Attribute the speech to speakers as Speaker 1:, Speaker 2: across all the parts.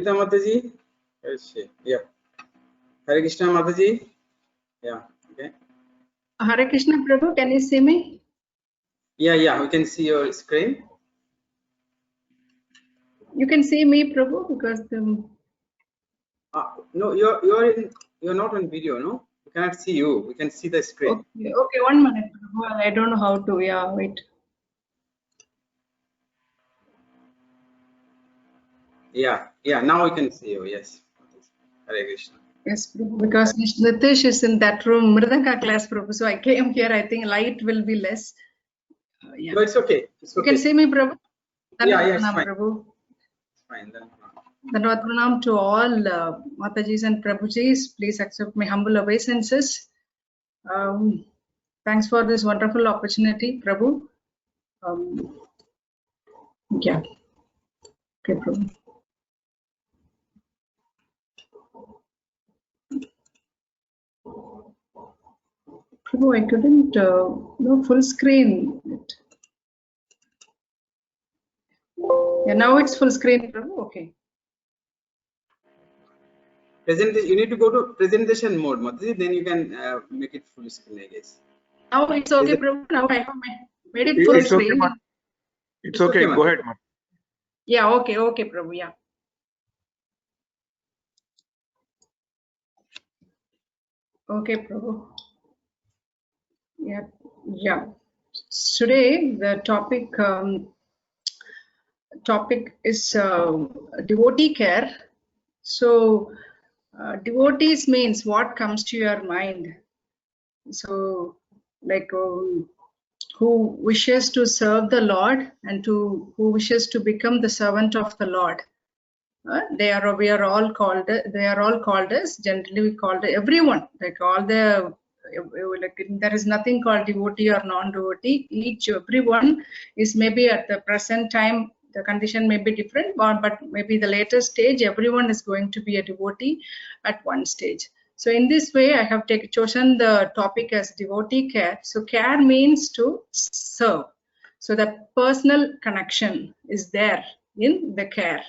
Speaker 1: Sunita Mataji. Where is she? Yeah. Hare Krishna Mataji. Yeah. Okay.
Speaker 2: Hare Krishna Prabhu, can you see me?
Speaker 1: Yeah. We can see your screen.
Speaker 2: You can see me, Prabhu, because the.
Speaker 1: No, you're not on video. No, we cannot see you. We can see the screen.
Speaker 2: Okay. 1 minute, Prabhu. I don't know how to. Yeah, wait.
Speaker 1: Yeah. Now we can see you. Yes. Hare Krishna.
Speaker 2: Yes, Prabhu, because Nitish is in that room, Mridanga class, Prabhu. So I came here. I think light will be less. Yeah.
Speaker 1: No, it's okay.
Speaker 2: You can see me, Prabhu.
Speaker 1: Yeah, it's fine.
Speaker 2: Prabhu.
Speaker 1: It's fine. Then.
Speaker 2: Dandavat pranam to all Matajis and Prabhujis. Please accept my humble obeisances. Thanks for this wonderful opportunity, Prabhu. Yeah. Okay, Prabhu. Prabhu, I couldn't no full screen. Yeah, now it's full screen, Prabhu. Okay.
Speaker 1: You need to go to presentation mode, Mataji, then you can make it full screen, I guess.
Speaker 2: Now it's okay, Prabhu. Now I have made it full screen.
Speaker 3: Okay, it's okay. Go ahead, Mataji.
Speaker 2: Yeah, okay, Prabhu. Yeah. Okay, Prabhu. Yeah. Today the topic is devotee care. So devotees means what comes to your mind. So like who wishes to serve the Lord and who wishes to become the servant of the Lord. We are all called as, generally we called everyone, like all the, like there is nothing called devotee or non-devotee. Everyone is maybe at the present time, the condition may be different, but maybe the later stage, everyone is going to be a devotee at one stage. So in this way, I have chosen the topic as devotee care. So care means to serve. So the personal connection is there in the care.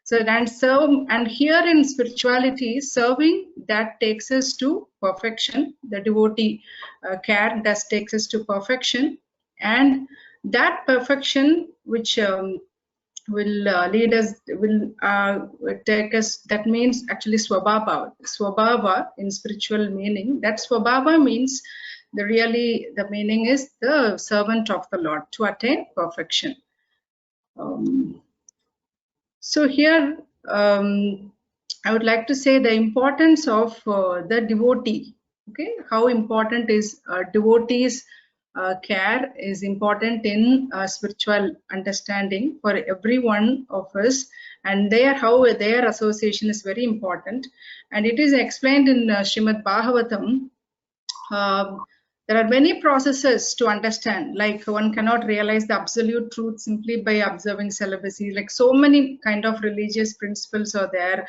Speaker 2: So and serve, and here in spirituality, serving that takes us to perfection. The devotee care does takes us to perfection, and that perfection which will lead us, will take us, that means actually swabhava in spiritual meaning. That swabhava means the meaning is the servant of the Lord, to attain perfection. So here I would like to say the importance of the devotee. Okay, how important is devotees care is important in spiritual understanding for every one of us, and how their association is very important, and it is explained in Srimad Bhagavatam. There are many processes to understand, like one cannot realize the absolute truth simply by observing celibacy. Like so many kind of religious principles are there,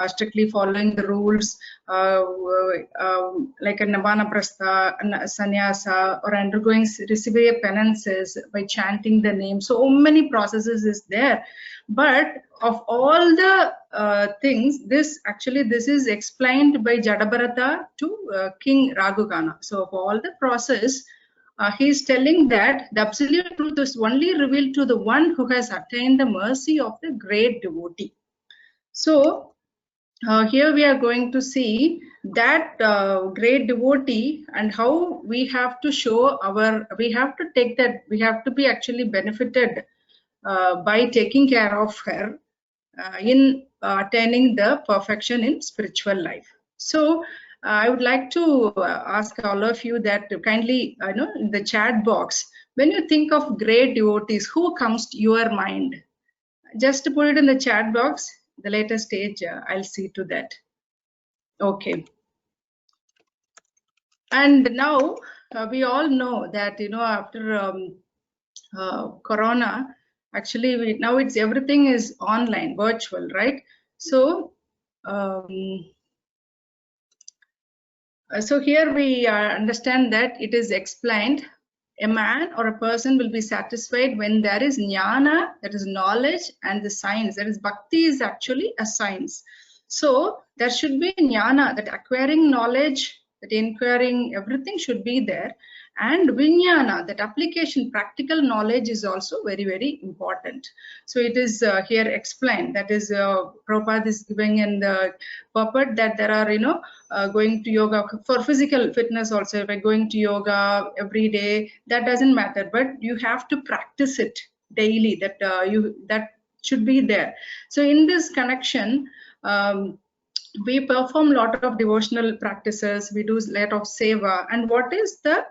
Speaker 2: strictly following the rules, like a Navanaprastha, sannyasa, or undergoing recipe penances by chanting the name. So many processes is there. But of all the things, this is explained by Jadabharata to King Raghugana. So of all the process, he is telling that the absolute truth is only revealed to the one who has attained the mercy of the great devotee. So here we are going to see that great devotee and how we have to show we have to be actually benefited by taking care of her in attaining the perfection in spiritual life. So I would like to ask all of you that kindly, in the chat box, when you think of great devotees, who comes to your mind? Just put it in the chat box. The later stage, I'll see to that. Okay. And now we all know that after Corona, actually now everything is online, virtual, right? So so here we understand that it is explained a man or a person will be satisfied when there is jnana, that is knowledge, and the science, that is bhakti is actually a science. So there should be jnana, that acquiring knowledge, that inquiring, everything should be there. And vijnana, that application, practical knowledge is also very, very important. So it is here explained, that is Prabhupada is giving in the purport that there are, going to yoga for physical fitness also, by going to yoga every day, that doesn't matter, but you have to practice it daily, that that should be there. So in this connection, we perform a lot of devotional practices, we do a lot of seva, and what is the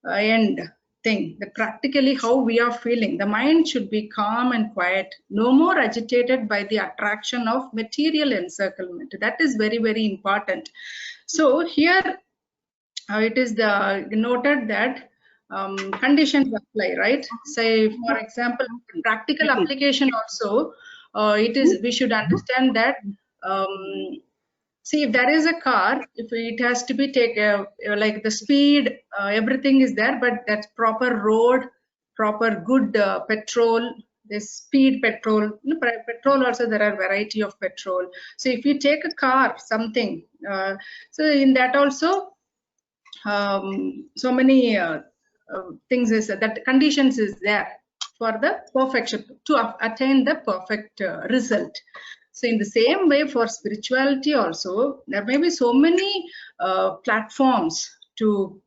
Speaker 2: end thing, that practically how we are feeling, the mind should be calm and quiet, no more agitated by the attraction of material encirclement. That is very, very important. So here it is noted that conditions apply, right? Say for example, practical application also, it is, we should understand that see, if there is a car, if it has to be taken, like the speed, everything is there, but that's proper road, proper good petrol, this speed petrol. Petrol also, there are variety of petrol. So if you take a car, something, so in that also, so many things is that conditions is there for the perfection, to attain the perfect result. So in the same way for spirituality also, there may be so many platforms to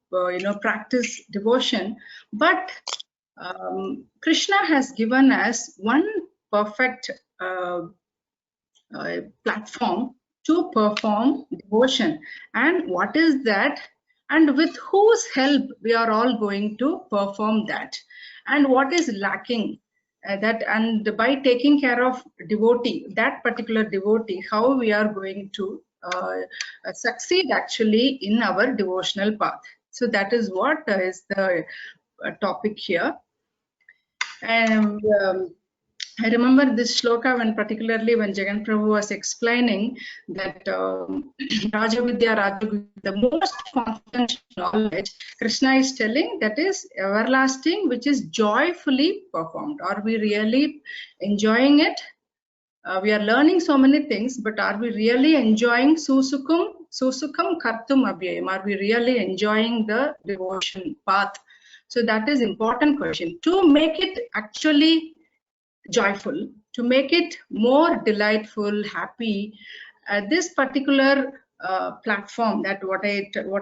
Speaker 2: practice devotion, but Krishna has given us one perfect platform to perform devotion. And what is that? And with whose help we are all going to perform that? And what is lacking? That, and by taking care of devotee, that particular devotee, how we are going to succeed actually in our devotional path. So that is what is the topic here. And I remember this shloka when, particularly when Jagan Prabhu was explaining that Rajavidya, Rajavidya, the most confidential knowledge, Krishna is telling, that is everlasting, which is joyfully performed. Are we really enjoying it? We are learning so many things, but are we really enjoying susukam kartum abhyayam? Are we really enjoying the devotion path? So that is important question. To make it actually joyful, to make it more delightful, happy, this particular platform, that what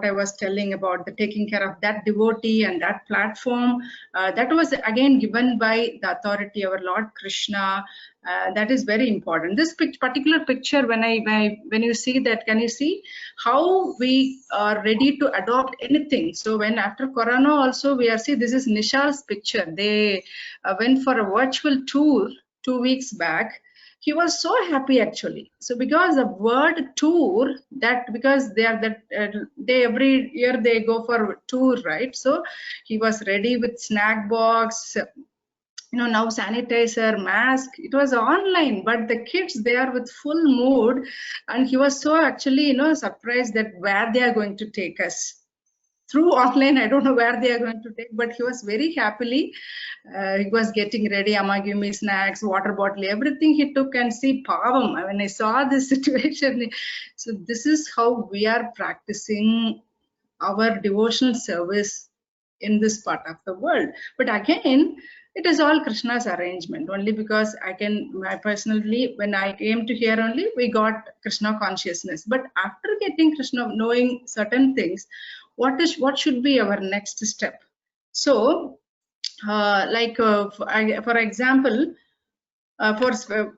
Speaker 2: I was telling about, the taking care of that devotee and that platform, that was again given by the authority, our Lord Krishna. That is very important. This particular picture, when you see that, can you see how we are ready to adopt anything? So when after Corona also, we are see, this is Nishal's picture. They went for a virtual tour 2 weeks back. He was so happy actually. So because the word tour, that because they are that they every year they go for tour, right? So he was ready with snack box, now sanitizer, mask. It was online, but the kids, they are with full mood, and he was so actually surprised that where they are going to take us through online. I don't know where they are going to take, but he was very happily he was getting ready. Amma, give me snacks, water bottle, everything he took. And see, pavam, when I saw this situation, so this is how we are practicing our devotional service in this part of the world. But again, it is all Krishna's arrangement, only because I personally, when I came to here only, we got Krishna consciousness. But after getting Krishna, knowing certain things, what should be our next step? So for example,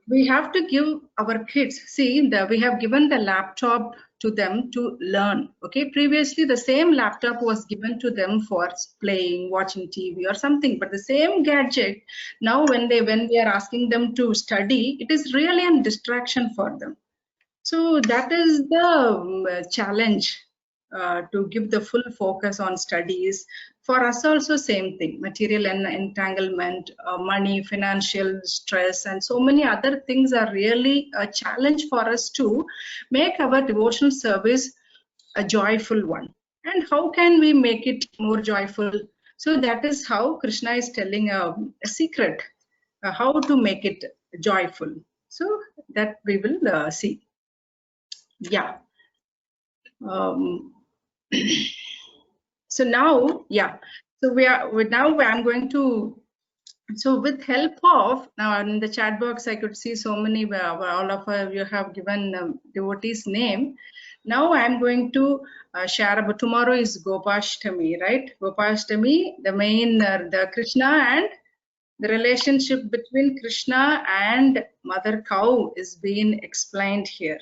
Speaker 2: we have to give our kids, see, we have given the laptop to them to learn. Okay, previously the same laptop was given to them for playing, watching TV or something, but the same gadget now, when we are asking them to study, it is really a distraction for them. So that is the challenge, to give the full focus on studies. For us also same thing, material entanglement, money, financial stress, and so many other things are really a challenge for us to make our devotional service a joyful one. And how can we make it more joyful? So that is how Krishna is telling a secret, how to make it joyful. So that we will see. Yeah. So now, yeah. So now I'm going to. So with help of, now in the chat box, I could see so many, all of you have given devotees name. Now I'm going to share about, tomorrow is Gopashtami, right? Gopashtami, the main, the Krishna and the relationship between Krishna and Mother Cow is being explained here.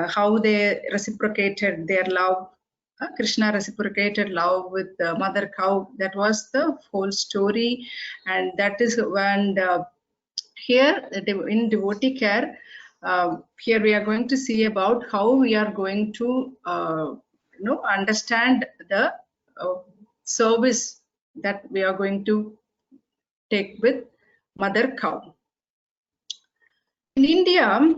Speaker 2: How they reciprocated their love. Krishna reciprocated love with the Mother Cow. That was the whole story, and that is when here in devotee care. Here we are going to see about how we are going to understand the service that we are going to take with Mother Cow. In India,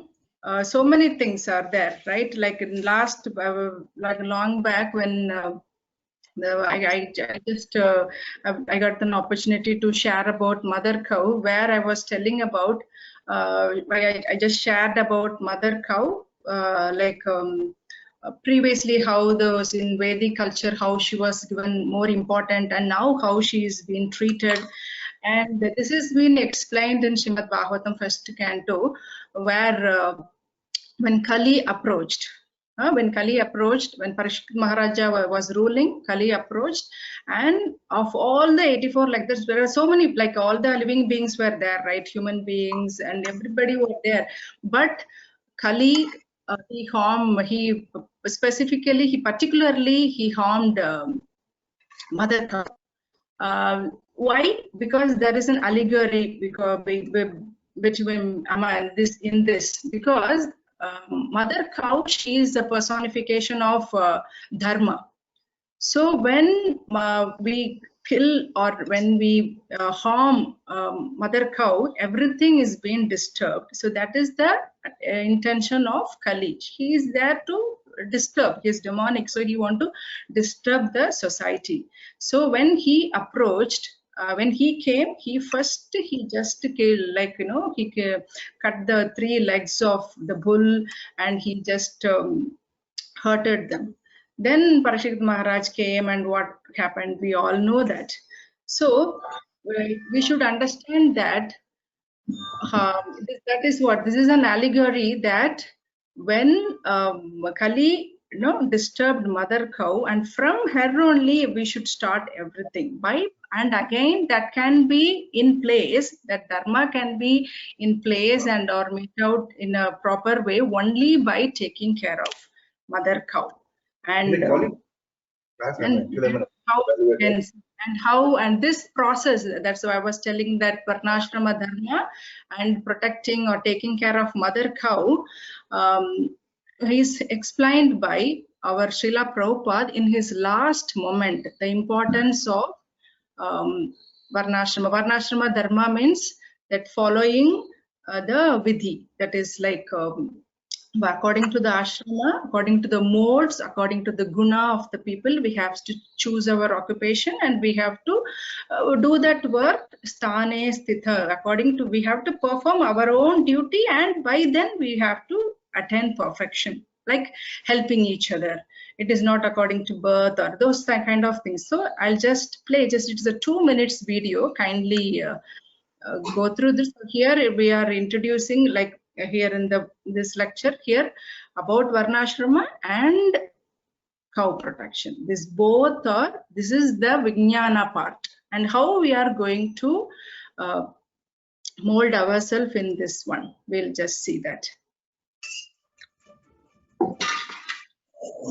Speaker 2: so many things are there, right? Like in last, like long back when I got an opportunity to share about Mother Cow, where I was telling about, I just shared about Mother Cow, previously how those in Vedic culture, how she was given more important, and now how she is being treated. And this has been explained in Srimad Bhagavatam first canto, where when Kali approached, when Parikshit Maharaja was ruling, Kali approached, and of all the 84, like this, there are so many, like all the living beings were there, right? Human beings and everybody were there. But Kali, he particularly harmed Mother Cow. Why? Because there is an allegory between this, because Mother Cow, she is a personification of dharma. So when we kill or when we harm Mother Cow, everything is being disturbed. So that is the intention of Kali. He is there to disturb. He is demonic, so he want to disturb the society. So when he approached, when he came, he just killed, like, he cut the 3 legs of the bull and he just hurted them. Then Parikshit Maharaj came, and what happened, we all know that. So we should understand that this is an allegory, that when Kali disturbed Mother Cow, and from her only we should start everything. And again, that can be in place, that dharma can be in place and or meet out in a proper way only by taking care of Mother Cow. And this process, that's why I was telling that Varnashrama Dharma and protecting or taking care of Mother Cow is explained by our Srila Prabhupada in his last moment, the importance of Varnashrama. Varnashrama Dharma means that following the vidhi, that is like according to the ashrama, according to the modes, according to the guna of the people, we have to choose our occupation and we have to do that work sthane sthita. According to, we have to perform our own duty, and by then we have to attain perfection, like helping each other. It is not according to birth or those kind of things. So I'll just play, it is a 2 minutes video. Kindly go through this. Here we are introducing, like here in this lecture here, about Varnashrama and cow protection. This is the Vijnana part, and how we are going to mold ourselves in this one. We'll just see that.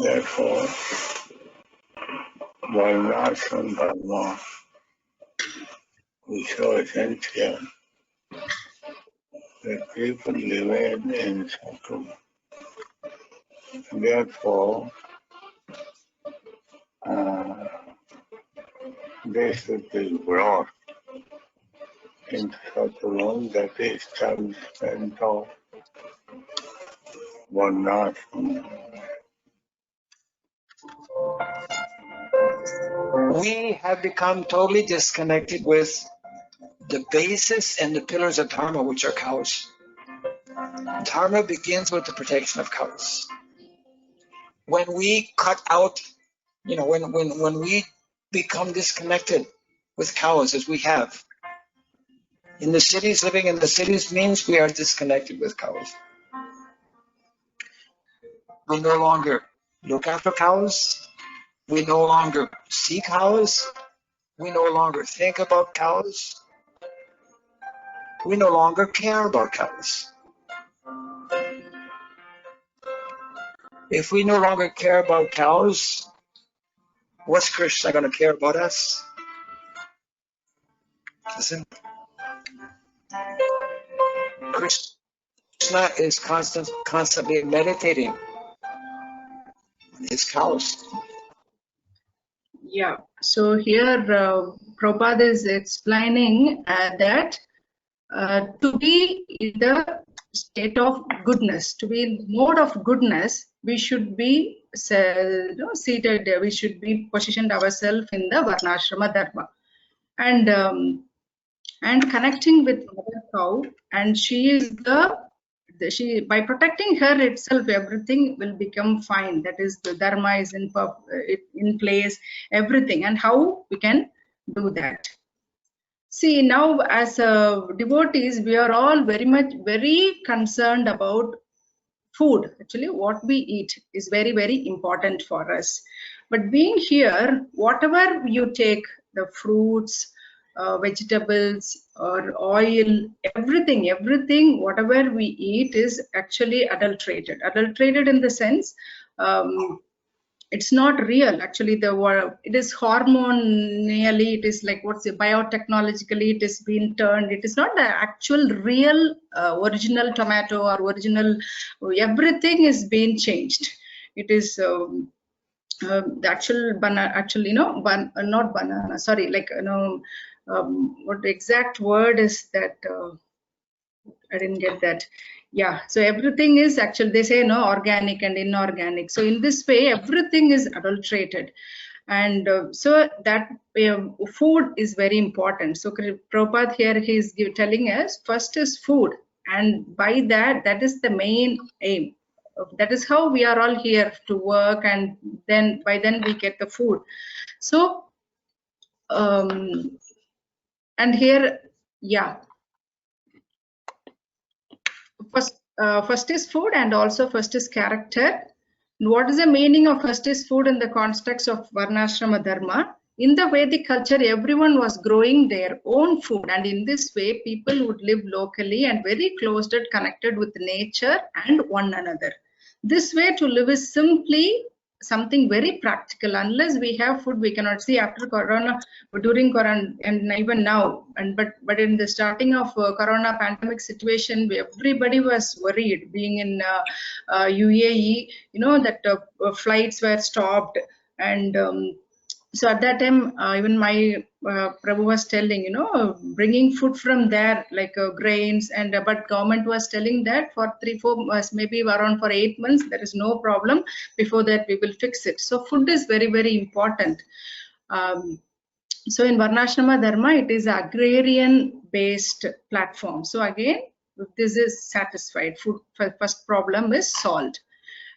Speaker 4: Therefore, Varnashrama Dharma is so essential that people live in circle. Therefore, they should be brought into such a room that the establishment of Varnashrama.
Speaker 5: we have become totally disconnected with the basis and the pillars of dharma, which are cows. Dharma begins with the protection of cows. When we cut out, when we become disconnected with cows, as we have in the cities, living in the cities means we are disconnected with cows. We no longer look after cows. We no longer see cows. We no longer think about cows. We no longer care about cows. If we no longer care about cows, what's Krishna going to care about us? Listen. Krishna is constantly meditating on his cows.
Speaker 2: Yeah, so here Prabhupada is explaining that to be in the state of goodness, to be in mode of goodness, we should be seated, we should be positioned ourselves in the Varnashrama Dharma. And connecting with Mother Cow, and she is by protecting her itself, everything will become fine. That is, the dharma is in place, everything. And how we can do that? See, now as devotees, we are all very concerned about food. Actually, what we eat is very, very important for us. But being here, whatever you take, the fruits, vegetables or oil, everything whatever we eat is actually adulterated in the sense it's not real. Actually, it is hormonally, it is like biotechnologically it is being turned. It is not the actual real original tomato or original, everything is being changed. It is the actual banana, not banana, sorry, like what the exact word is that, I didn't get that. Yeah, so everything is actually, they say no, organic and inorganic. So in this way, everything is adulterated. And so that food is very important. So Prabhupada here, he is telling us first is food. And by that is the main aim. That is how we are all here to work, and then by then we get the food. So and here, yeah, first is food, and also first is character. What is the meaning of first is food in the context of Varnashrama Dharma? In the Vedic culture, everyone was growing their own food, and in this way, people would live locally and very closely connected with nature and one another. This way to live is simply something very practical. Unless we have food, we cannot see. After Corona, during Corona, and even now, but in the starting of Corona pandemic situation, everybody was worried. Being in UAE, that flights were stopped, and so at that time, even my Prabhu was telling, bringing food from there, like grains, and but government was telling that for 3-4 months, maybe around for 8 months, there is no problem. Before that, we will fix it. So food is very, very important. So in Varnashrama Dharma, it is agrarian-based platform. So again, if this is satisfied, food first problem is solved.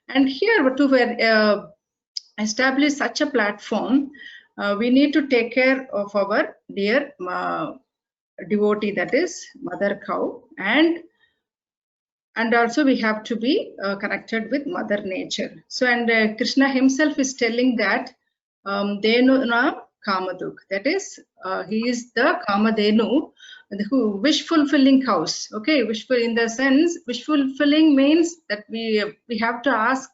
Speaker 2: And here to establish such a platform, we need to take care of our dear devotee, that is Mother Cow, and also we have to be connected with Mother Nature. So, and Krishna himself is telling that Denuna Kamaduk, that is he is the Kamadenu, who wish fulfilling cows. Okay, wishful in the sense, wish fulfilling means that we have to ask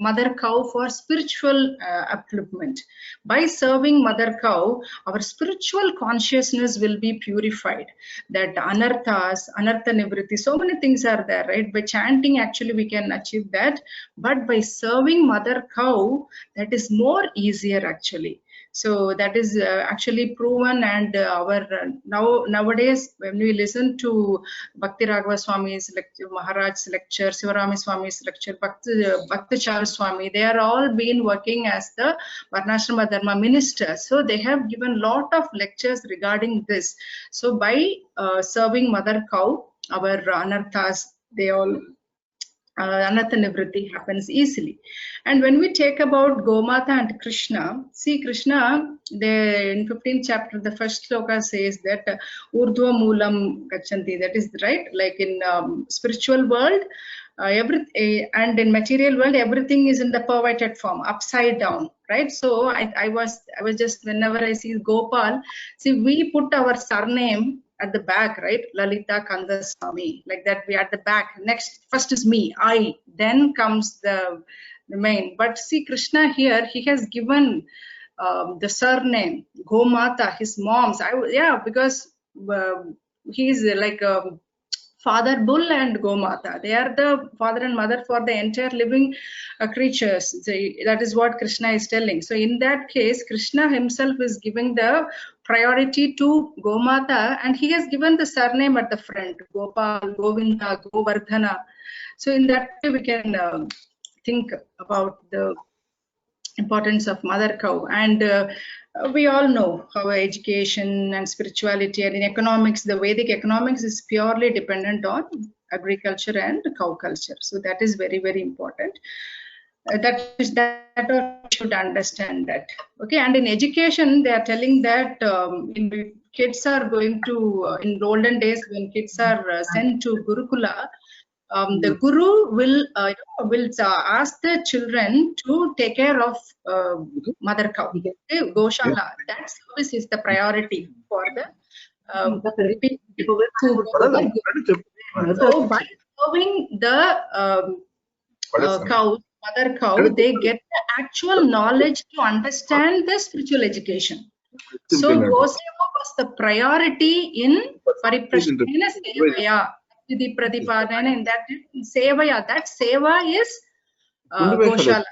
Speaker 2: Mother Cow for spiritual upliftment. By serving Mother Cow, our spiritual consciousness will be purified. That anarthas, anartha nivritti, so many things are there, right? By chanting, actually, we can achieve that. But by serving Mother Cow, that is more easier, actually. So that is actually proven, and nowadays when we listen to Bhakti Raghava Swami's lecture, Maharaj's lecture, Sivarami Swami's lecture, Bhakti Char Swami, they are all been working as the Varnashrama Dharma ministers. So they have given lot of lectures regarding this. So by serving mother cow, our anarthas, they all anartha nivritti happens easily. And when we take about Gomata and Krishna, see Krishna, in 15th chapter, the first sloka says that Urdhva Moolam Gachanti, that is right, like in spiritual world, and in material world, everything is in the perverted form, upside down, right? So I was just, whenever I see Gopal, see, we put our surname at the back, right? Lalitha Kandaswamy, like that, we at the back. Next, first is me, I, then comes the main. But see, Krishna here, he has given the surname Gomata, his mom's. Because he is like a father bull and Gomata. They are the father and mother for the entire living creatures. That is what Krishna is telling. So in that case, Krishna himself is giving the priority to Gomata, and he has given the surname at the front, Gopal, Govinda, Govardhana. So in that way, we can think about the importance of mother cow. And we all know how education and spirituality and in economics, the Vedic economics is purely dependent on agriculture and cow culture. So that is very, very important. That we should understand that. Okay, and in education, they are telling that kids are going to, in olden days, when kids are sent to Gurukula, the guru will ask the children to take care of mother cow. Okay? Goshala, that service is the priority for the people. So by serving the cow, mother cow, they get the actual knowledge to understand the spiritual education. So Goseva was the priority in Pariprasthena Sevaya. The Pradipadana, in that Sevaya, that Seva is Goshala,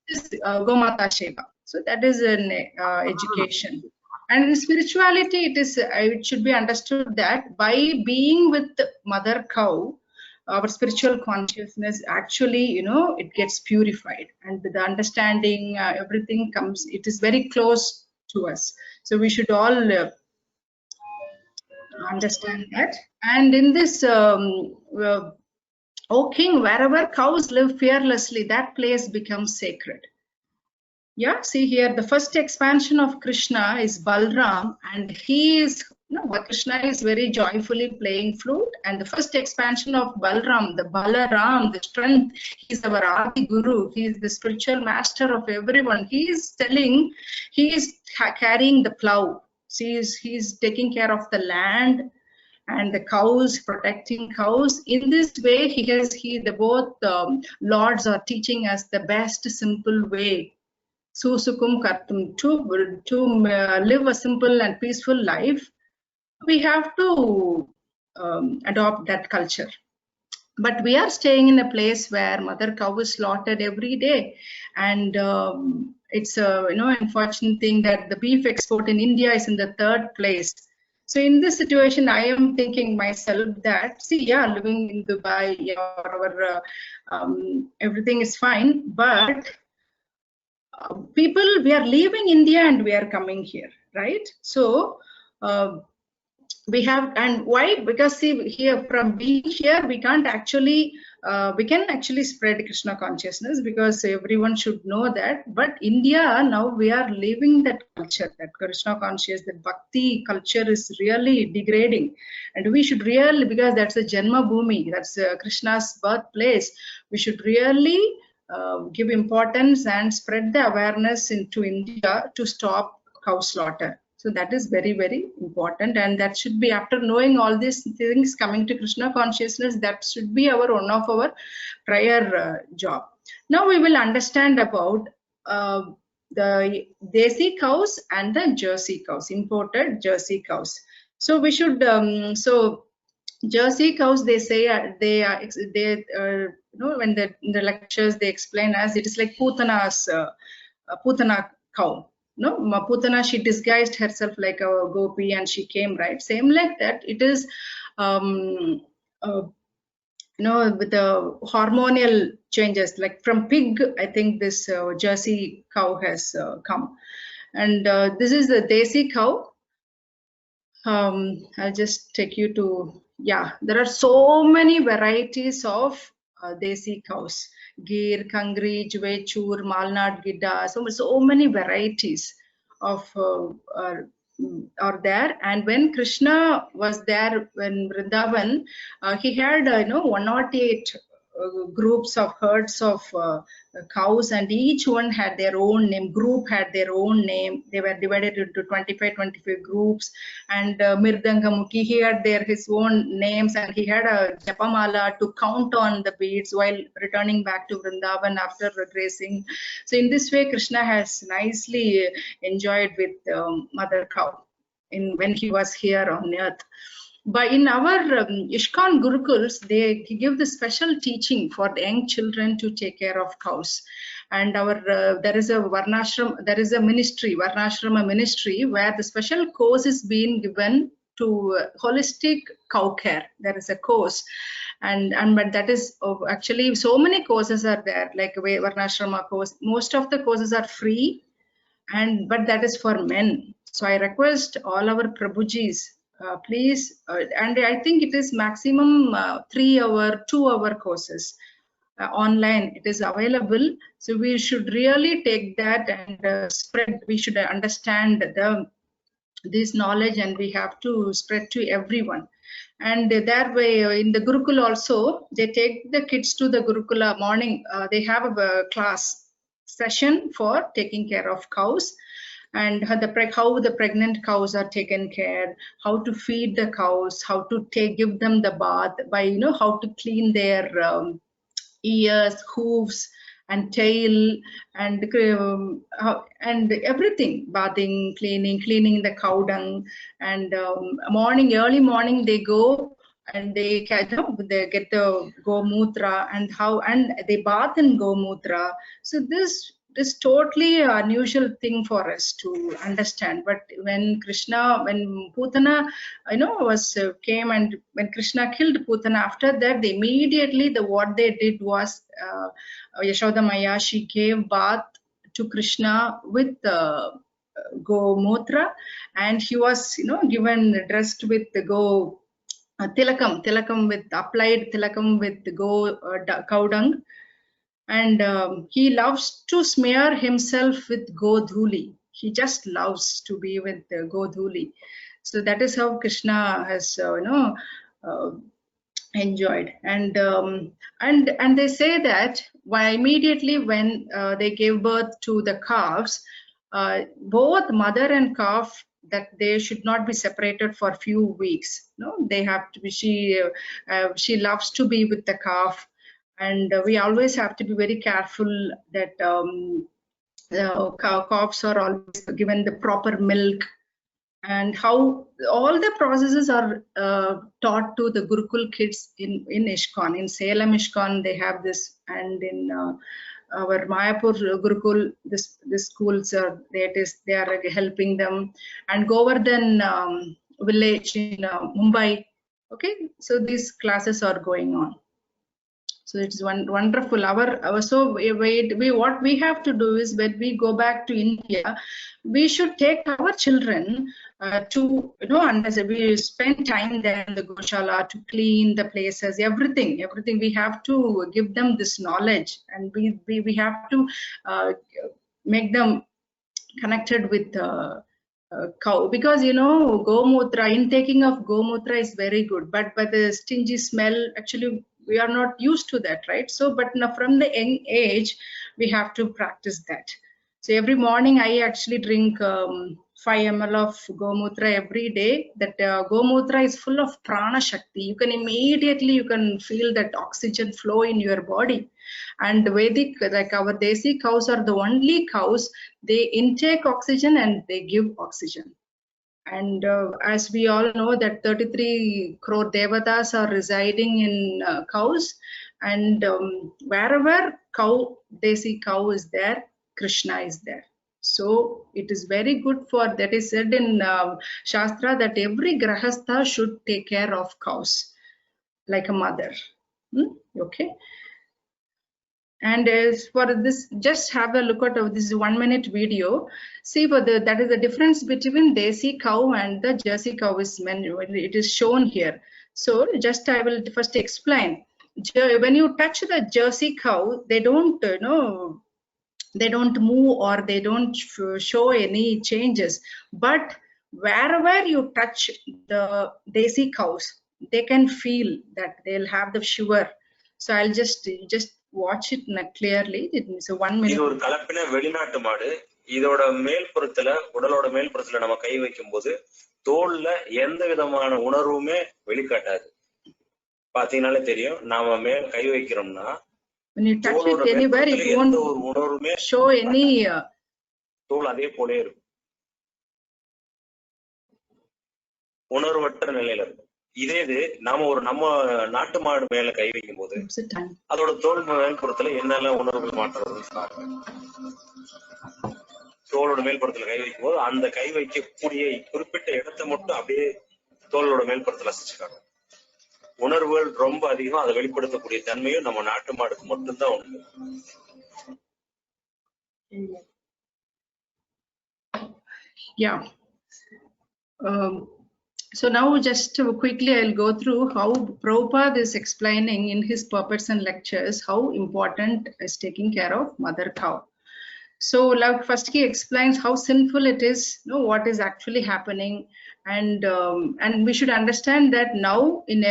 Speaker 2: is Gomata Seva. So that is an education. And in spirituality, it should be understood that by being with mother cow, our spiritual consciousness actually, it gets purified, and the understanding, everything comes, it is very close to us. So we should all understand that. And in this, O king, wherever cows live fearlessly, that place becomes sacred. Yeah, see here, the first expansion of Krishna is Balram, and he is, Krishna is very joyfully playing flute, and the first expansion of Balram, the Balaram, the strength, he's our Adi Guru, he is the spiritual master of everyone. He is telling, he is carrying the plow. See, he's taking care of the land and the cows, protecting cows. In this way, both lords are teaching us the best simple way, susukum kartum, to live a simple and peaceful life. We have to adopt that culture. But we are staying in a place where mother cow is slaughtered every day, and it's a unfortunate thing that the beef export in India is in the 3rd place. So in this situation, I am thinking myself that, living in Dubai, everything is fine, but people, we are leaving India and we are coming here, right? So we have, and why? Because see, here, from being here, we can't actually we can actually spread Krishna consciousness, because everyone should know that. But India, now we are leaving that culture, that Krishna conscious, that bhakti culture is really degrading, and we should really, because that's a Janma Bhumi, that's Krishna's birthplace, we should really give importance and spread the awareness into India to stop cow slaughter. So that is very, very important, and that should be, after knowing all these things, coming to Krishna consciousness, that should be one of our prior job. Now we will understand about the Desi cows and the Jersey cows, imported Jersey cows. So we should, so Jersey cows, they say when in the lectures they explain as it is like Putana cow. no, Putana, she disguised herself like a gopi and she came, right? Same like that. It is, with the hormonal changes, like from pig, I think this Jersey cow has come. And this is the Desi cow. I'll just take you to, yeah, there are so many varieties of Desi cows. Gir, Kangri, Jvechur, Malnad, Gidda, so many varieties of are there. And when Krishna was there, when Vrindavan, he had 108 groups of herds of cows, and each one had their own name, group had their own name. They were divided into 25 groups, and Mirdangamukhi, he had his own names, and he had a japamala to count on the beads while returning back to Vrindavan after grazing. So in this way, Krishna has nicely enjoyed with mother cow when he was here on earth. But in our ISKCON Gurukuls, they give the special teaching for the young children to take care of cows. And our there is a Varnashram, there is a ministry, Varnashrama ministry, where the special course is being given to holistic cow care. There is a course, and but that is actually so many courses are there, like Varnashrama course. Most of the courses are free, but that is for men. So I request all our Prabhujis, please, and I think it is maximum 3-hour, 2-hour courses online. It is available. So we should really take that and spread. We should understand this knowledge, and we have to spread to everyone. And that way, in the Gurukul also, they take the kids to the Gurukula morning. They have a class session for taking care of cows, and how the pregnant cows are taken care, how to feed the cows, how to give them the bath, by how to clean their ears, hooves, and tail, and everything, bathing, cleaning the cow dung, and early morning they go and they get the gomutra, and they bath in gomutra. So this is totally unusual thing for us to understand. But when Putana came, and when Krishna killed Putana, after that they immediately what they did was Yashoda Maya, she gave bath to Krishna with gomutra, and he was given dressed with the tilakam with applied tilakam with the cow dung. And he loves to smear himself with godhuli. He just loves to be with godhuli. So that is how Krishna has enjoyed. And they say that immediately when they gave birth to the calves, both mother and calf, that they should not be separated for a few weeks. They have to be. She loves to be with the calf. And we always have to be very careful that calves are always given the proper milk, and how all the processes are taught to the Gurukul kids in ISKCON. In Salem ISKCON, they have this, and in our Mayapur Gurukul, the schools are they are helping them, and Govardhan village in Mumbai. Okay, so these classes are going on. So it's wonderful. What we have to do is, when we go back to India, we should take our children to understand. We spend time there in the Goshala to clean the places, everything. We have to give them this knowledge, and we have to make them connected with cow, because gomutra, intaking of gomutra is very good, but the stingy smell, actually we are not used to that, right? So but now from the young age we have to practice that. So every morning I actually drink 5 ml of gomutra every day. That gomutra is full of prana shakti. You can immediately feel that oxygen flow in your body. And Vedic, like our Desi cows, are the only cows, they intake oxygen and they give oxygen. And as we all know that 33 crore devatas are residing in cows, and wherever Desi cow is there, Krishna is there. So it is very good for, that is said in Shastra, that every grahastha should take care of cows like a mother. Okay. And as for this, just have a look at this 1 minute video. See, for that is the difference between Desi cow and the Jersey cow is it is shown here. So just I will first explain. When you touch the Jersey cow, they don't they don't move or they don't show any changes. But wherever you touch the Desi cows, they can feel that they'll have the shiver. So I'll just watch it clearly. It's a 1 minute.
Speaker 6: இது ஒரு கலப்பின வெளிநாட்டு மாடு. இதோட மேல்புறத்துல, உடலோட மேல்புறத்துல நம்ம கை வைக்கும்போது தோல்ல எந்த விதமான உணர்வுமே வெளிக்காட்டாது. பாத்தீங்கன்னாலே தெரியும், நாம மேல் கை வைக்கிறோம்னா
Speaker 2: when you touch it anywhere, it won't show any
Speaker 6: தோல் அதே போலே இருக்கும், உணர்வற்ற நிலையில இருக்கும். இதே இது நாம நம்ம நாட்டு மாடு மேல கை வைக்கும் போது அதோட தோல் மேல்புறத்துல என்னெல்லாம் உணர்வுகள் மாற்றம் வருது. தோலோட மேல்புறத்துல கை வைக்கும் போது அந்த கை வைக்கக்கூடிய குறிப்பிட்ட இடத்தை மட்டும் அப்படியே தோலோட மேல்புறத்துல அசைச்சுக்காங்க. உணர்வுகள் ரொம்ப அதிகம், அதை வெளிப்படுத்தக்கூடிய தன்மையும் நம்ம நாட்டு மாடுக்கு மட்டும்தான் உண்டு.
Speaker 2: Yeah. So now just quickly I'll go through how Prabhupada is explaining in his purports and lectures how important is taking care of mother cow. So like first he explains how sinful it is, what is actually happening, and we should understand that now in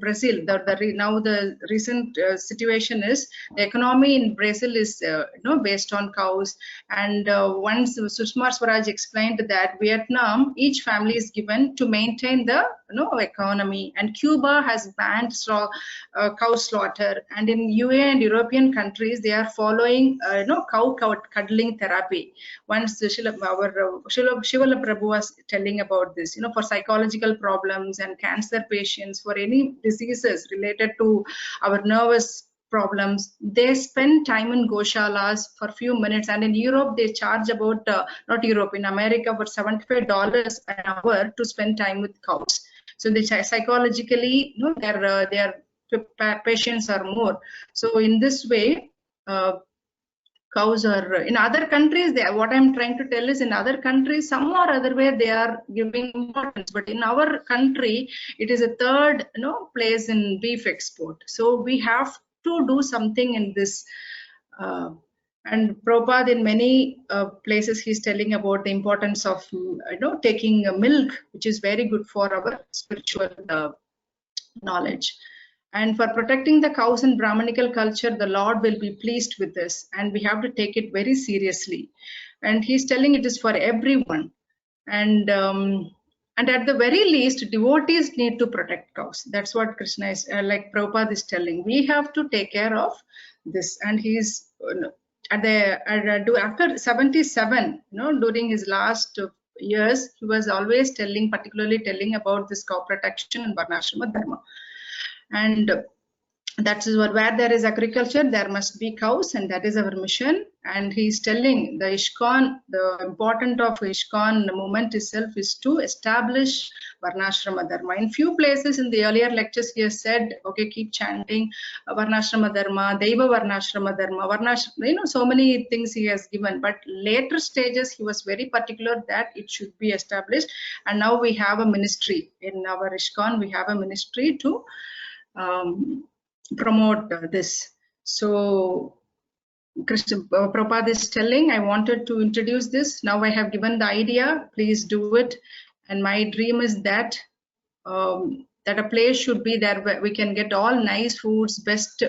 Speaker 2: Brazil, now the recent situation is the economy in Brazil is based on cows. And once Sushma Swaraj explained that Vietnam, each family is given to maintain the economy, and Cuba has banned cow slaughter, and in UA and European countries they are following cow cuddling therapy. Once Shivala Prabhu was telling about this, for psychological problems and cancer patients, for any diseases related to our nervous problems, they spend time in goshalas for few minutes. And in Europe they charge about not Europe, in America, for $75 an hour to spend time with cows. So they psychologically their patients are more. So in this way cows are in other countries, what I'm trying to tell is in other countries some or other way they are giving importance, but in our country it is a third place in beef export. So we have to do something in this. And Prabhupada in many places he's telling about the importance of taking milk, which is very good for our spiritual knowledge. And for protecting the cows in Brahmanical culture, the Lord will be pleased with this, and we have to take it very seriously. And he's telling it is for everyone. And at the very least, devotees need to protect cows. That's what Krishna is, like Prabhupada is telling. We have to take care of this. And he's after 77, during his last years, he was always particularly telling about this cow protection and Varnashrama Dharma. And that is where there is agriculture, there must be cows, and that is our mission. And he is telling the ISKCON, the importance of ISKCON movement itself is to establish Varnashrama Dharma. In few places in the earlier lectures he has said, okay, keep chanting Varnashrama Dharma, Deva Varnashrama Dharma, so many things he has given. But later stages he was very particular that it should be established. And now we have a ministry in our ISKCON, we have a ministry to promote this. So Prabhupada is telling, I wanted to introduce this. Now I have given the idea, please do it. And my dream is that that a place should be there where we can get all nice foods, best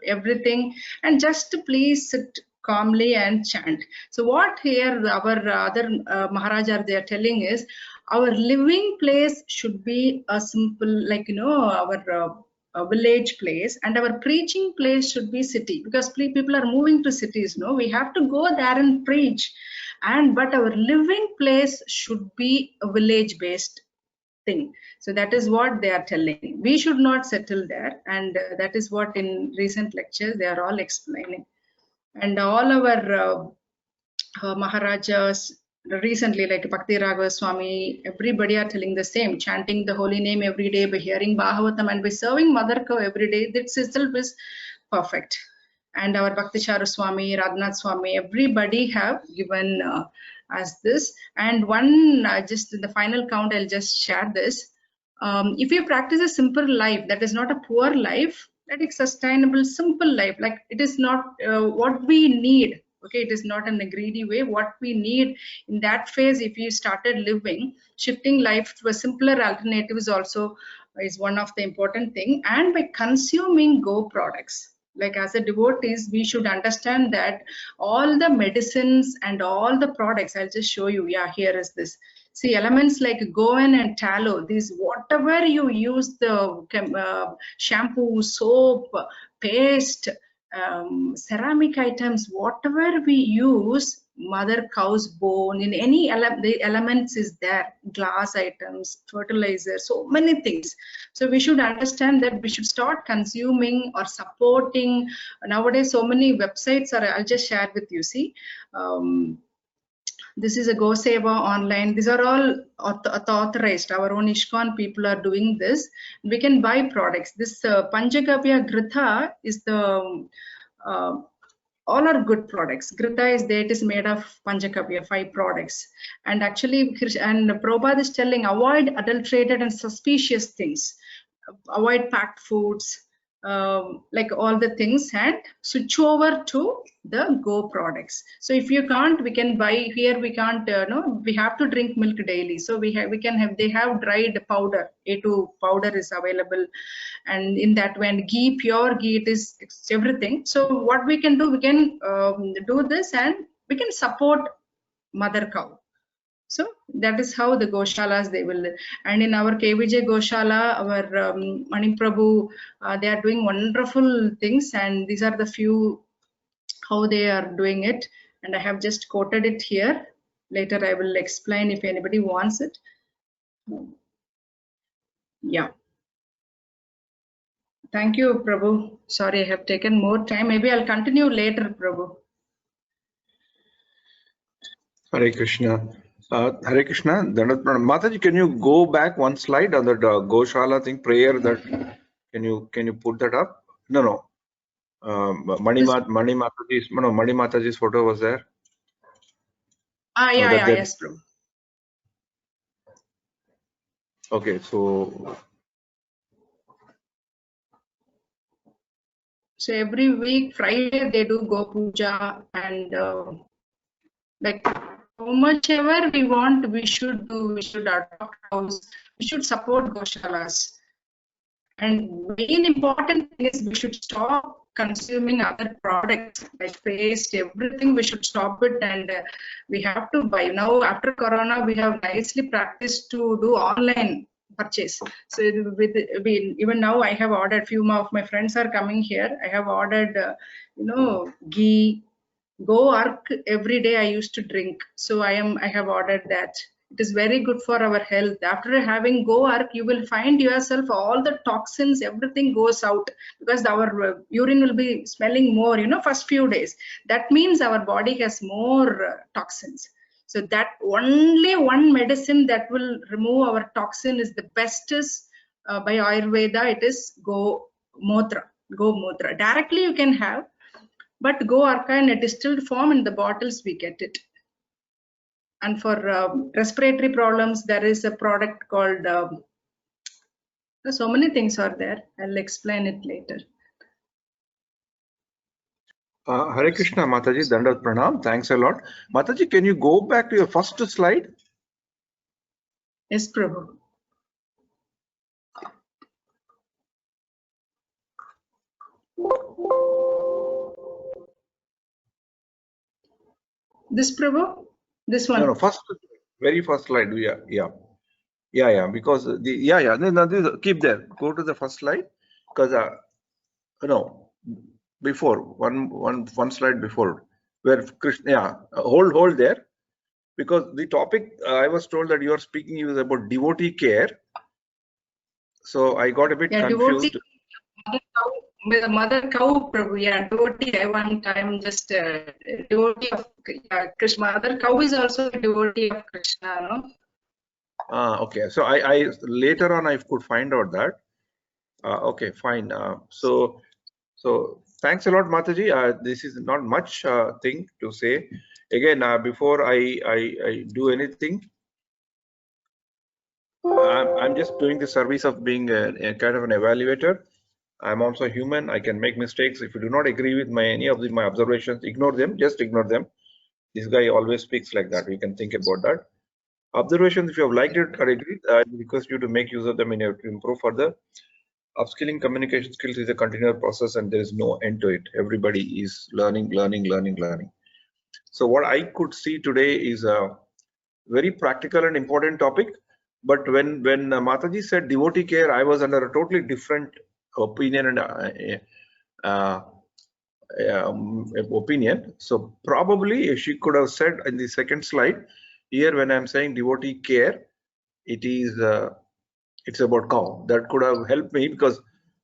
Speaker 2: everything, and just please sit calmly and chant. So what here our other Maharaja they are telling is, our living place should be a simple, like our village place, and our preaching place should be city, because people are moving to cities. We have to go there and preach, but our living place should be a village based thing. So that is what they are telling. We should not settle there, and that is what in recent lectures they are all explaining. And all our Maharajas recently, like Bhakti Raghava Swami, everybody are telling the same, chanting the holy name every day, by hearing Bhagavatam and by serving Mother Cow every day. This itself is perfect. And our Bhakti Charu Swami, Radhanath Swami, everybody have given us this. And one, just in the final count, I'll just share this. If you practice a simple life, that is not a poor life, that is sustainable, simple life, like it is not what we need. Okay, it is not in a greedy way. What we need in that phase, if you started living, shifting life to a simpler alternative is also is one of the important thing. And by consuming Go products, like as a devotees, we should understand that all the medicines and all the products, I'll just show you. Yeah, here is this. See, elements like goan and tallow, these whatever you use, the shampoo, soap, paste, ceramic items, whatever we use, Mother Cow's bone, in any the elements is there, glass items, fertilizer, so many things. So we should understand that we should start consuming or supporting. Nowadays, so many websites are, I'll just share with you. See, this is a Go Seva online. These are all authorized. Our own ISKCON people are doing this. We can buy products. This Panchagavya Gritha is the all are good products. Gritha is there. It is made of Panchagavya, 5 products. And actually, and Prabhupada is telling, avoid adulterated and suspicious things. Avoid packed foods, like all the things, and switch over to the Go products. So if you can't, we can buy here. We can't, no, we have to drink milk daily. So we can have, they have dried powder. A2 powder is available, and in that way, and ghee, pure ghee, it is everything. So what we can do, we can do this, and we can support Mother Cow. So that is how the Goshalas they will. And in our KVJ Goshala, our Mani Prabhu, they are doing wonderful things, and these are the few how they are doing it. And I have just quoted it here. Later I will explain if anybody wants it. Yeah. Thank you, Prabhu. Sorry, I have taken more time. Maybe I'll continue later, Prabhu.
Speaker 3: Hare Krishna. Hare Krishna. Mataji, can you go back one slide on that Goshala thing, prayer? That can you put that up? No. Mani Mataji's photo was there.
Speaker 2: Yeah, yes, Prabhu.
Speaker 3: Okay, so
Speaker 2: every week Friday they do Go Puja, and like how much ever we want, we should do. We should adopt cows. We should support Goshalas. And main important thing is we should stop consuming other products like paste, everything. We should stop it, and we have to buy. Now after Corona, we have nicely practiced to do online purchase. So even now I have ordered, few of my friends are coming here. I have ordered ghee, Go Ark every day I used to drink. So I have ordered that. It is very good for our health. After having Go Ark, you will find yourself all the toxins, everything goes out, because our urine will be smelling more, first few days. That means our body has more toxins. So that only one medicine that will remove our toxin is the bestest by Ayurveda. It is Go Motra. Directly you can have, but Go Arka in a distilled form in the bottles we get it. And for respiratory problems, there is a product called, so many things are there. I'll explain it later.
Speaker 3: Hare Krishna, Mataji, Dandat Pranam. Thanks a lot. Mataji, can you go back to your first slide?
Speaker 2: Yes, Prabhu. This, Prabhu? This one?
Speaker 3: No, very first slide. Yeah. Because no, keep there. Go to the first slide, because before one slide before, where Krishna. Yeah, hold there, because the topic I was told that you are speaking is about devotee care. So I got a bit confused.
Speaker 2: Mother cow, Prabhu, yeah, devotee. I'm just a devotee of Krishna. Mother cow is also a devotee of Krishna, no?
Speaker 3: Okay. So I later on I could find out that. Okay, fine. So thanks a lot, Mataji. This is not much thing to say. Again, before I do anything, I'm just doing the service of being a kind of an evaluator. I'm also human. I can make mistakes. If you do not agree with any of my observations, ignore them. Just ignore them. This guy always speaks like that. We can think about that. Observations, if you have liked it or agreed, I request you to make use of them in order to improve further. Upskilling communication skills is a continuous process and there is no end to it. Everybody is learning. So what I could see today is a very practical and important topic. But when Mataji said devotee care, I was under a totally different opinion and opinion. So probably she could have said in the second slide here, when I'm saying devotee care, it is it's about cow. That could have helped me, because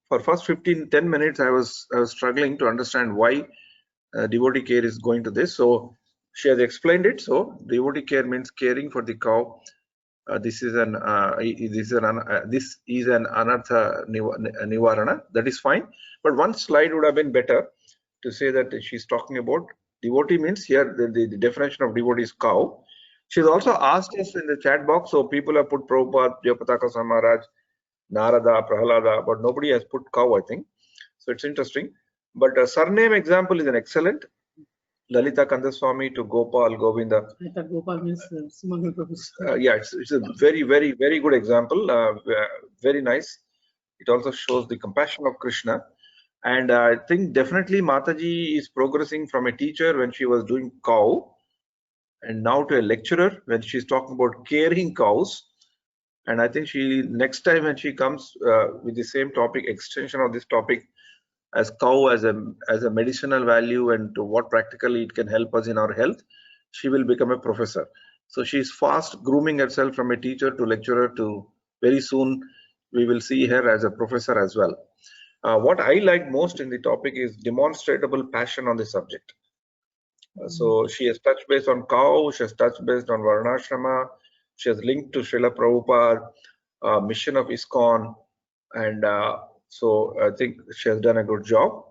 Speaker 3: for first 10 minutes I was struggling to understand why devotee care is going to this. So she has explained it. So devotee care means caring for the cow. This is an anartha nivarana. That is fine, but one slide would have been better to say that she's talking about devotee means here the definition of devotee is cow. She's also asked us in the chat box, so people have put Prabhupada, Jayapataka Samaraj, Narada, Prahalada, but nobody has put cow, I think. So it's interesting. But a surname example is an excellent. Lalita Kandaswamy to Gopal Govinda.
Speaker 1: Gopal means Sumangal Prabhu's.
Speaker 3: Yeah, it's a very good example. Very nice. It also shows the compassion of Krishna. And I think definitely Mataji is progressing from a teacher when she was doing cow, and now to a lecturer when she's talking about caring cows. And I think she next time when she comes with the same topic, extension of this topic, as cow as a medicinal value and to what practically it can help us in our health, she will become a professor. So she's fast grooming herself from a teacher to lecturer to very soon we will see her as a professor as well. What I like most in the topic is demonstrable passion on the subject. So she has touched base on cow, she has touched base on Varnashrama, she has linked to Srila Prabhupada, mission of ISKCON, and so I think she has done a good job.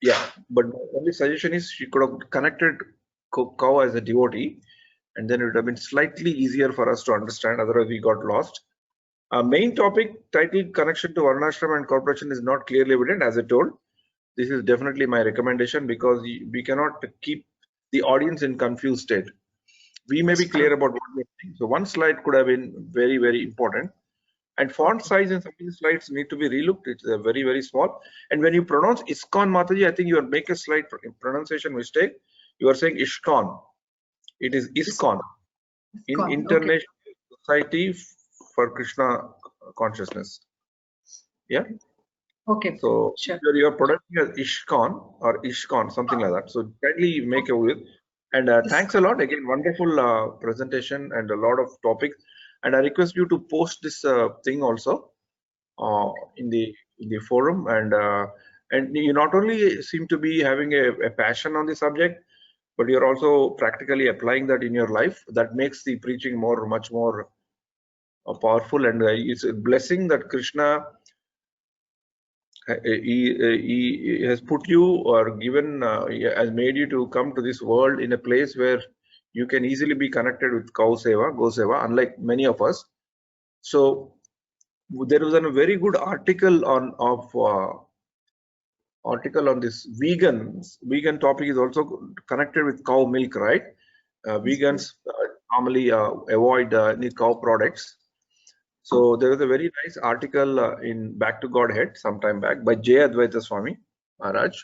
Speaker 3: Yeah, but my only suggestion is she could have connected cow as a devotee, and then it would have been slightly easier for us to understand, otherwise we got lost. Main topic title connection to Varnashram and corporation is not clearly evident, as I told. This is definitely my recommendation, because we cannot keep the audience in confused state. We may be clear about what we're saying. So one slide could have been very important. And font size in some of these slides need to be relooked. It's very small. And when you pronounce ISKCON, Mataji, I think you are making a slight pronunciation mistake. You are saying ISKCON. It is ISKCON, in International Society for Krishna Consciousness. Yeah.
Speaker 2: Okay.
Speaker 3: So
Speaker 2: sure.
Speaker 3: you're pronouncing as ISKCON or ISKCON, something like that. So kindly make a with. And thanks a lot again. Wonderful presentation and a lot of topics. And I request you to post this thing also in the forum. And you not only seem to be having a passion on the subject, but you're also practically applying that in your life. That makes the preaching much more powerful. And it's a blessing that Krishna he has put you or given has made you to come to this world in a place where you can easily be connected with cow seva, go seva, unlike many of us. So there was a very good article on this vegan topic is also connected with cow milk, right? Vegans normally avoid any cow products. So there was a very nice article in Back to Godhead sometime back by J. Advaita Swami Maharaj.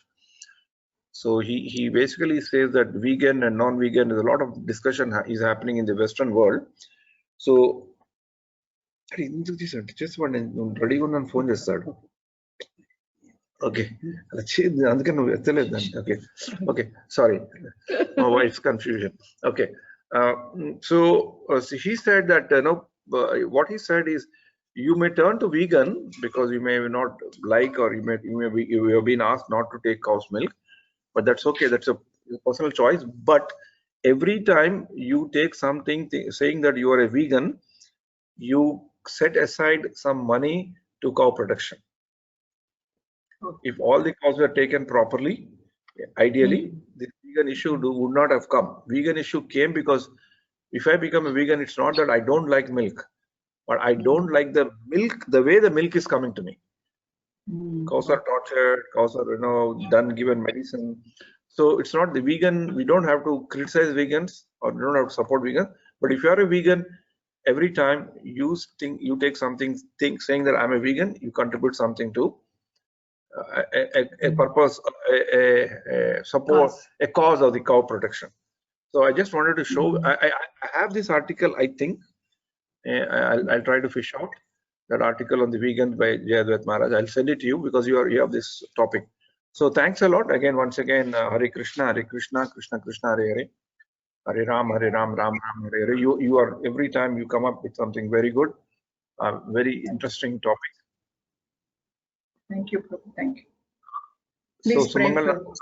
Speaker 3: So he basically says that vegan and non-vegan, there's a lot of discussion is happening in the Western world. So just one ready one phone just started. Okay. Okay. Sorry. My wife's confusion. Okay. So he said that what he said is, you may turn to vegan because you may not like, or you have been asked not to take cow's milk, but that's okay. That's a personal choice. But every time you take something saying that you are a vegan, you set aside some money to cow protection. If all the cows were taken properly, ideally, this vegan issue would not have come. Vegan issue came because if I become a vegan, it's not that I don't like milk, but I don't like the milk, the way the milk is coming to me. Cows are tortured, cows are, given medicine. So it's not the vegan, we don't have to criticize vegans or we don't have to support vegans. But if you are a vegan, every time you take something, saying that I'm a vegan, you contribute something to a purpose, a support, a cause of the cow protection. So I just wanted to show, I have this article, I think, I'll try to fish out that article on the vegans by Jayadvaita Maharaj. I'll send it to you because you have this topic. So thanks a lot again, once again, Hare Krishna, Krishna Krishna, Hare Hare, Hare Ram, Ram Ram, Hare Hare. You are, every time you come up with something very good, very interesting topic.
Speaker 2: Thank you, Prabhu. Thank you. Please pray, Prabhu.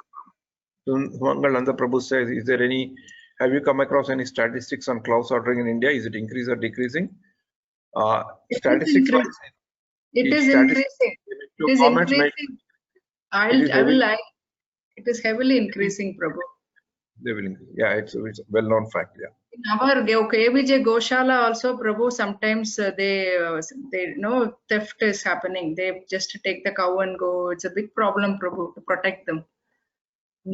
Speaker 3: Sumangal Nanda Prabhu says, is there any, have you come across any statistics on cloud slaughtering in India? Is it increasing or decreasing? Statistics wise,
Speaker 2: it is increasing. It is increasing. It is heavily increasing, Prabhu.
Speaker 3: They will increase. Yeah, it's a well-known fact. Yeah.
Speaker 2: In our KBJ Goshala also, Prabhu, sometimes they know theft is happening. They just take the cow and go. It's a big problem, Prabhu, to protect them.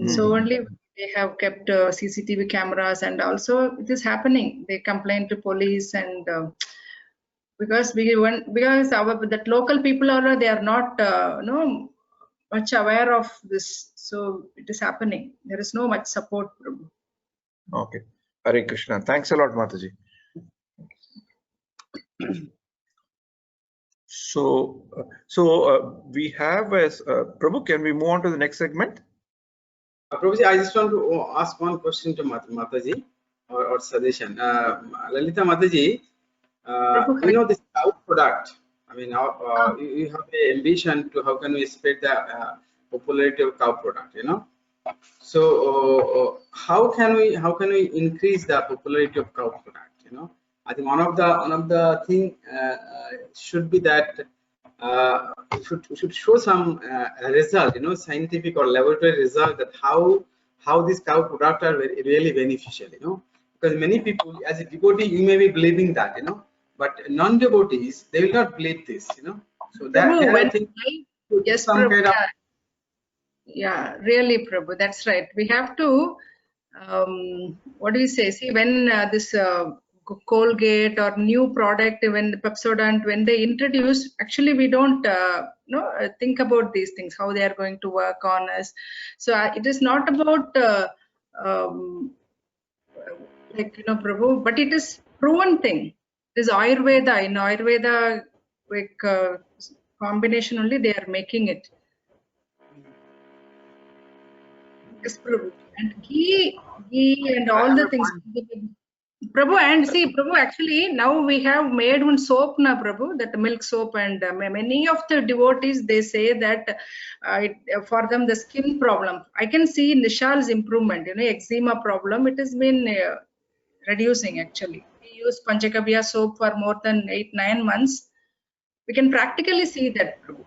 Speaker 2: So only they have kept CCTV cameras, and also it is happening. They complain to police, and because that local people are, they are not much aware of this. So it is happening. There is no much support, Prabhu.
Speaker 3: Okay. Hare Krishna. Thanks a lot, Mataji. So we have Prabhu, can we move on to the next segment?
Speaker 1: Prabhuji, I just want to ask one question to Mataji or suggestion. Lalitha Mataji, you know this cow product. I mean, you have an ambition to how can we spread the popularity of cow product, you know? So how can we increase the popularity of cow product? You know, I think one of the thing should be that we should show some result, you know, scientific or laboratory result, that how these cow products are really beneficial, you know, because many people, as a devotee, you may be believing that, you know, but non-devotees, they will not believe this, you know. So that I think
Speaker 2: yes, some Prabhu, kind of, yeah, really, Prabhu, that's right. We have to, what do we say? See, when this Colgate or new product, when the Pepsodent, when they introduce, actually we don't think about these things, how they are going to work on us. So it is not about like, you know, Prabhu, but it is proven thing. It is Ayurveda. In Ayurveda, like combination only they are making it. Yes, Prabhu. And ghee and all the things. Prabhu, and see, Prabhu, actually now we have made one soap now, Prabhu, that milk soap, and many of the devotees, they say that for them the skin problem. I can see Nishal's improvement, you know, eczema problem, it has been reducing actually. We use Panchakavya soap for more than 8-9 months. We can practically see that, Prabhu.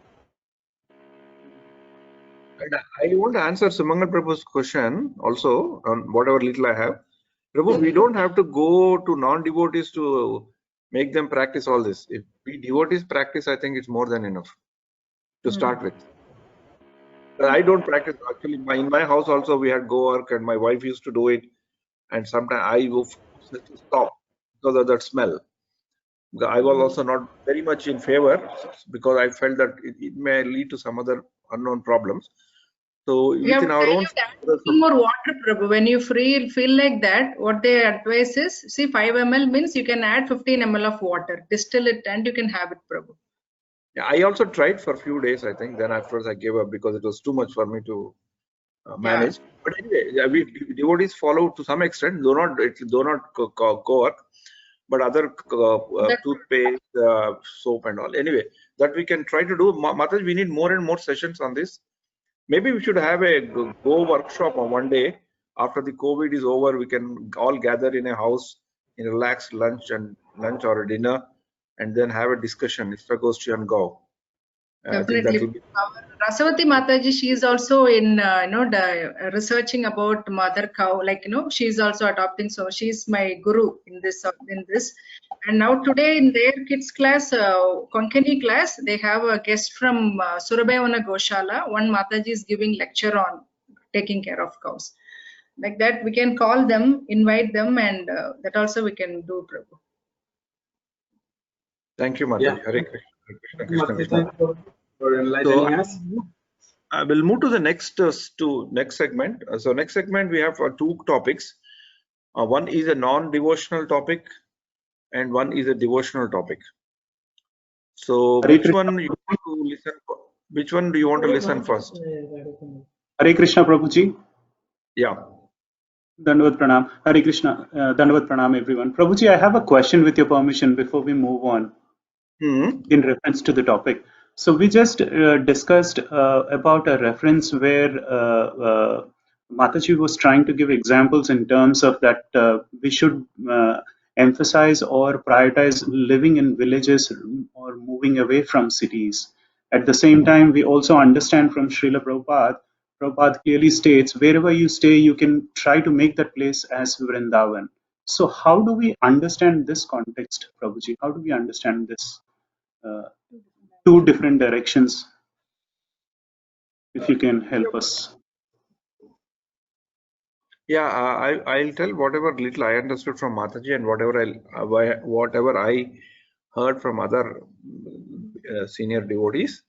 Speaker 3: And I want to answer Sumangal Prabhu's question also on whatever little I have. Prabhu, we don't have to go to non-devotees to make them practice all this. If we devotees practice, I think it's more than enough to start with. But I don't practice. Actually, in my house also we had go work, and my wife used to do it, and sometimes I go to stop because of that smell. I was also not very much in favor because I felt that it may lead to some other unknown problems. So within our own,
Speaker 2: more water, Prabhu. When you feel like that, what they advise is, see, 5 ml means you can add 15 ml of water, distill it, and you can have it, Prabhu.
Speaker 3: Yeah, I also tried for a few days, I think. Then afterwards I gave up because it was too much for me to manage. Yeah. But anyway, we devotees follow to some extent. Do not co-work. but other toothpaste, soap and all. Anyway, that we can try to do. Mataji, we need more and more sessions on this. Maybe we should have a go workshop on one day after the COVID is over. We can all gather in a house in relaxed lunch or a dinner, and then have a discussion. Istagoshti and go.
Speaker 2: Definitely. Rasavati Mataji, she is also in researching about mother cow. Like she is also adopting. So she is my guru in this. And now today in their kids class, Konkani class, they have a guest from Surabaya Goshala. One Mataji is giving lecture on taking care of cows. Like that, we can call them, invite them, and that also we can do, Prabhu.
Speaker 3: Thank you, Mataji.
Speaker 1: Yeah.
Speaker 3: Hare Krishna.
Speaker 1: Thank you for enlightening us.
Speaker 3: I will move to the next segment. So next segment we have two topics. One is a non-devotional topic, and one is a devotional topic. So which one you want to listen? Which one do you want to listen first?
Speaker 7: Hare Krishna, Prabhuji.
Speaker 3: Yeah.
Speaker 7: Dandavat Pranam. Hare Krishna. Dandavat Pranam, everyone. Prabhuji, I have a question with your permission before we move on in reference to the topic. So we just discussed about a reference where Mataji was trying to give examples in terms of that we should emphasize or prioritize living in villages or moving away from cities. At the same time, we also understand from Srila Prabhupada clearly states, wherever you stay, you can try to make that place as Vrindavan. So how do we understand this context, Prabhuji? How do we understand this two different directions? If you can help us.
Speaker 3: Yeah, I'll tell whatever little I understood from Mataji and whatever I heard from other senior devotees.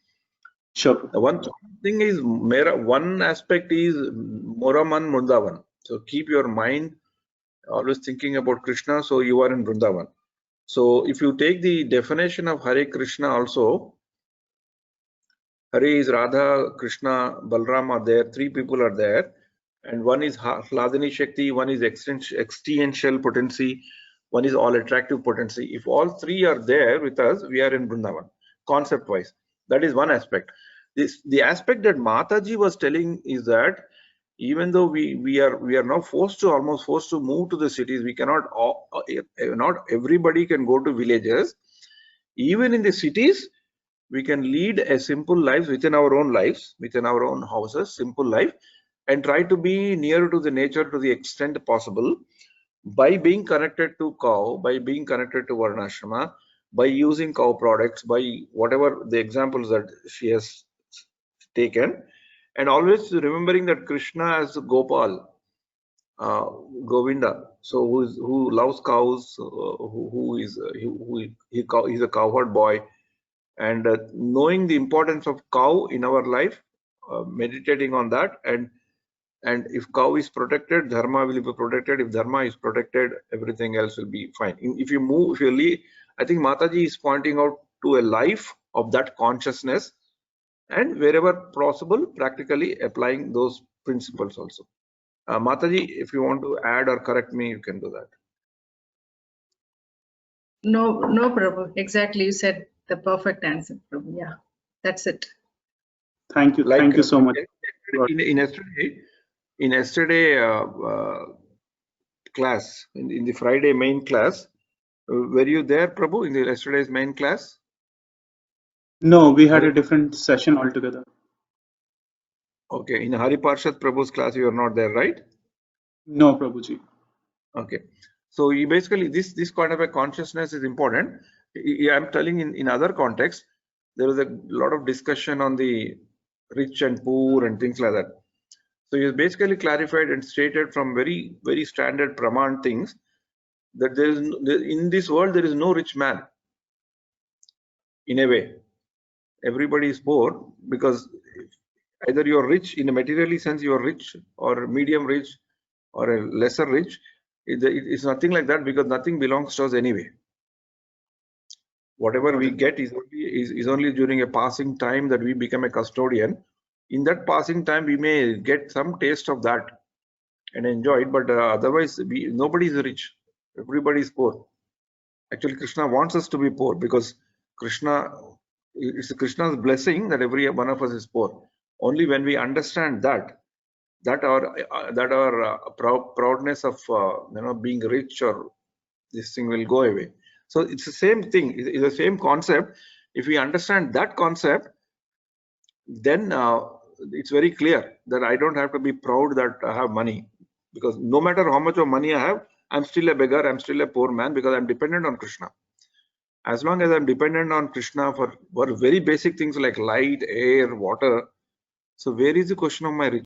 Speaker 7: Sure.
Speaker 3: The one thing is, one aspect is Moraman Vrindavan. So keep your mind always thinking about Krishna, so you are in Vrindavan. So if you take the definition of Hare Krishna also, Hare is Radha, Krishna, Balram are there, three people are there, and one is Hladini Shakti, one is existential potency, one is all attractive potency. If all three are there with us, we are in Vrindavan, concept wise. That is one aspect. The aspect that Mataji was telling is that even though we are now almost forced to move to the cities, we cannot, not everybody can go to villages. Even in the cities, we can lead a simple life within our own lives, within our own houses, simple life, and try to be near to the nature to the extent possible by being connected to cow, by being connected to Varnashrama, by using cow products, by whatever the examples that she has taken, and always remembering that Krishna as Gopal, Govinda, so who loves cows, he's a cowherd boy, and knowing the importance of cow in our life, meditating on that, and if cow is protected, dharma will be protected. If dharma is protected, everything else will be fine. If you leave, I think Mataji is pointing out to a life of that consciousness, and wherever possible, practically applying those principles also. Mataji, if you want to add or correct me, you can do that.
Speaker 2: No, Prabhu. Exactly, you said the perfect answer, Prabhu. Yeah, that's it.
Speaker 7: Thank you. Thank you so much.
Speaker 3: In yesterday class, in the Friday main class, were you there, Prabhu, in the yesterday's main class?
Speaker 7: No, we had a different session altogether.
Speaker 3: Okay, in Hari Parshad Prabhu's class, you are not there, right?
Speaker 7: No, Prabhuji.
Speaker 3: Okay, so you basically this kind of a consciousness is important. I'm telling in other contexts, there was a lot of discussion on the rich and poor and things like that. So he basically clarified and stated from very, very standard Praman things that in this world there is no rich man. In a way, everybody is poor, because either you are rich in a materially sense, you are rich, or medium rich, or a lesser rich. It's nothing like that, because nothing belongs to us anyway. Whatever we get is only during a passing time that we become a custodian. In that passing time, we may get some taste of that and enjoy it, but otherwise nobody is rich. Everybody is poor. Actually, Krishna wants us to be poor because it's Krishna's blessing that every one of us is poor. Only when we understand that our proudness of being rich or this thing will go away. So it's the same thing. It's the same concept. If we understand that concept, then it's very clear that I don't have to be proud that I have money, because no matter how much of money I have, I'm still a beggar, I'm still a poor man, because I'm dependent on Krishna. As long as I'm dependent on Krishna for very basic things like light, air, water, so where is the question of my riches?